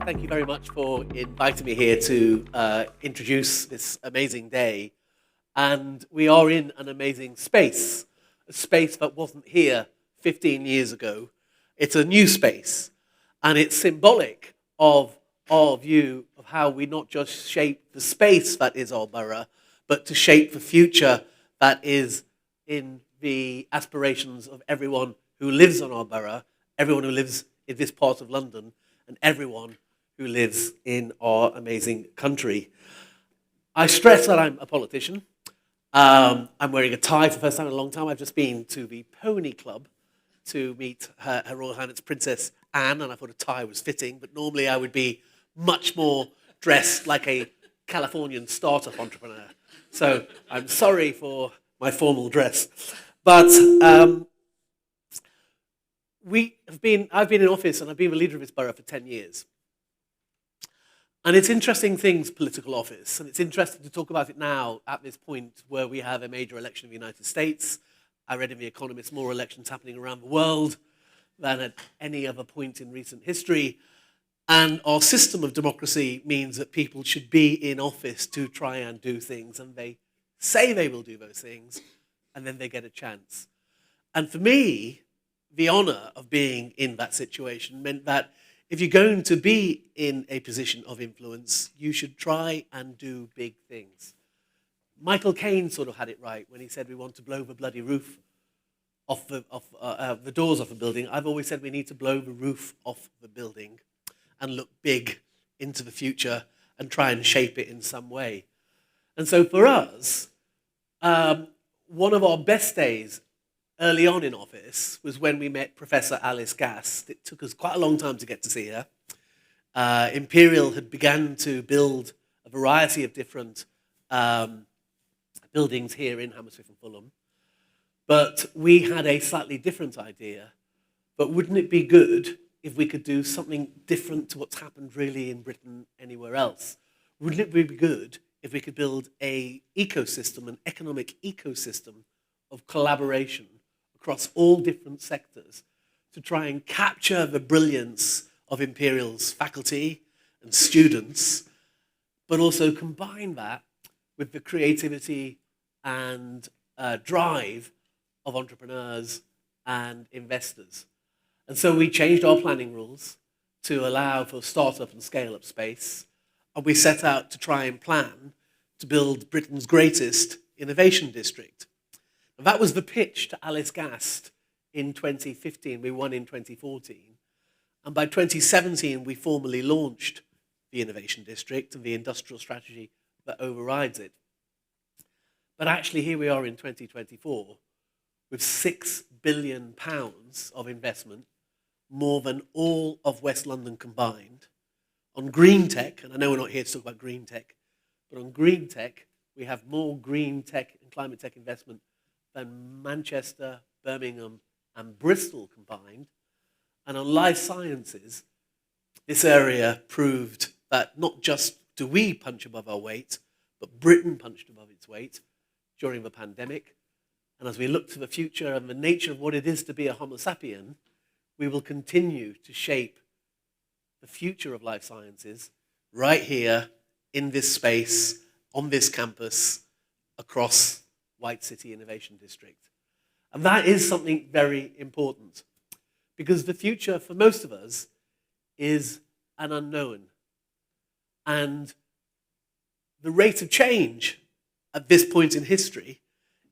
Thank you very much for inviting me here to introduce this amazing day. And we are in an amazing space, a space that wasn't here 15 years ago. It's a new space, and it's symbolic of our view of how we not just shape the space that is our borough, but to shape the future that is in the aspirations of everyone who lives on our borough, everyone who lives in this part of London, and everyone who lives in our amazing country. I stress that I'm a politician. I'm wearing a tie for the first time in a long time. I've just been to the Pony Club to meet Her Royal Highness Princess Anne, and I thought a tie was fitting, but normally I would be much more dressed like a Californian startup entrepreneur. So I'm sorry for my formal dress. But I've been in office and I've been the leader of this borough for 10 years. And it's interesting things, political office, and it's interesting to talk about it now at this point where we have a major election in the United States. I read in The Economist more elections happening around the world than at any other point in recent history. And our system of democracy means that people should be in office to try and do things, and they say they will do those things, and then they get a chance. And for me, the honor of being in that situation meant that if you're going to be in a position of influence, you should try and do big things. Michael Caine sort of had it right when he said we want to blow the bloody roof off the doors off the building. I've always said we need to blow the roof off the building and look big into the future and try and shape it in some way. And so for us, one of our best days early on in office was when we met Professor Alice Gast. It took us quite a long time to get to see her. Imperial had begun to build a variety of different buildings here in Hammersmith and Fulham. But we had a slightly different idea. But wouldn't it be good if we could do something different to what's happened really in Britain anywhere else? Wouldn't it be good if we could build an ecosystem, an economic ecosystem of collaboration across all different sectors to try and capture the brilliance of Imperial's faculty and students, but also combine that with the creativity and drive of entrepreneurs and investors. And so we changed our planning rules to allow for startup and scale-up space, and we set out to try and plan to build Britain's greatest innovation district. And that was the pitch to Alice Gast in 2015. We won in 2014. And by 2017, we formally launched the Innovation District and the industrial strategy that overrides it. But actually, here we are in 2024 with £6 billion of investment, more than all of West London combined, on green tech. And I know we're not here to talk about green tech, but on green tech, we have more green tech and climate tech investment than Manchester, Birmingham, and Bristol combined. And on life sciences, this area proved that not just do we punch above our weight, but Britain punched above its weight during the pandemic. And as we look to the future and the nature of what it is to be a Homo sapien, we will continue to shape the future of life sciences right here in this space, on this campus, across White City Innovation District. And that is something very important because the future for most of us is an unknown. And the rate of change at this point in history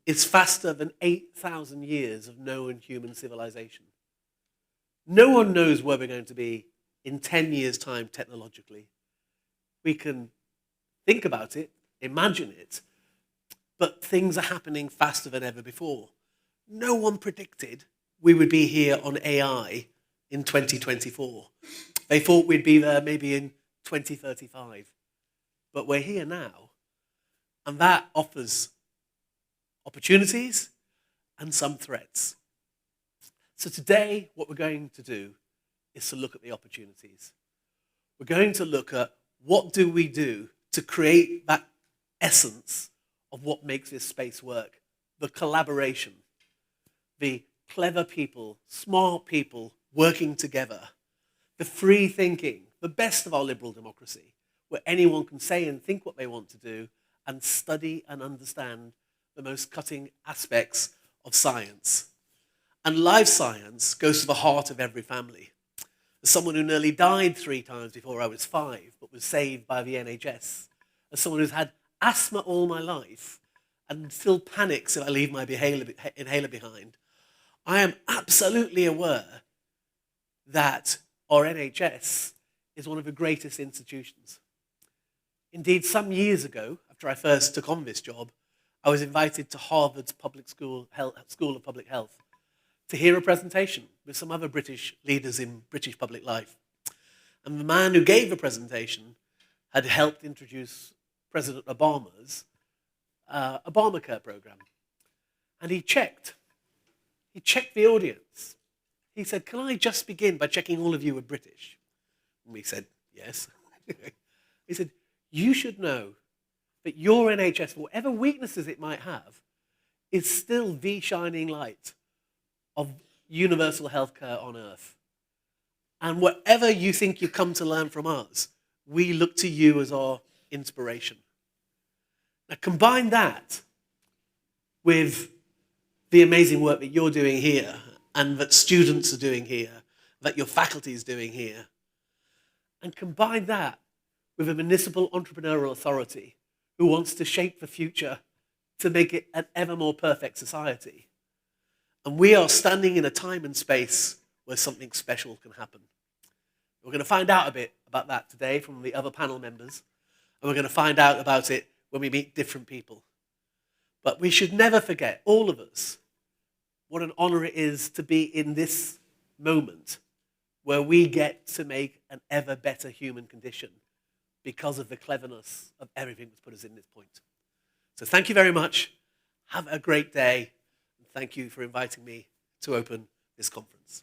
is faster than 8,000 years of known human civilization. No one knows where we're going to be in 10 years' time technologically. We can think about it, imagine it, but things are happening faster than ever before. No one predicted we would be here on AI in 2024. They thought we'd be there maybe in 2035. But we're here now, and that offers opportunities and some threats. So today, what we're going to do is to look at the opportunities. We're going to look at what do we do to create that essence of what makes this space work, the collaboration, the clever people, smart people working together, the free thinking, the best of our liberal democracy, where anyone can say and think what they want to do and study and understand the most cutting aspects of science. And life science goes to the heart of every family. As someone who nearly died 3 times before I was 5, but was saved by the NHS, as someone who's had asthma all my life and still panics if I leave my inhaler behind, I am absolutely aware that our NHS is one of the greatest institutions. Indeed, some years ago, after I first took on this job, I was invited to Harvard's School of Public Health to hear a presentation with some other British leaders in British public life. And the man who gave the presentation had helped introduce President Obama's Obamacare program. And he checked the audience. He said, "Can I just begin by checking all of you are British?" And we said, "Yes." He said, "You should know that your NHS, whatever weaknesses it might have, is still the shining light of universal healthcare on earth. And whatever you think you've come to learn from us, we look to you as our inspiration." Now combine that with the amazing work that you're doing here and that students are doing here, that your faculty is doing here, and combine that with a municipal entrepreneurial authority who wants to shape the future to make it an ever more perfect society. And we are standing in a time and space where something special can happen. We're going to find out a bit about that today from the other panel members, and we're going to find out about it when we meet different people. But we should never forget, all of us, what an honor it is to be in this moment where we get to make an ever better human condition because of the cleverness of everything that's put us in this point. So thank you very much. Have a great day. And thank you for inviting me to open this conference.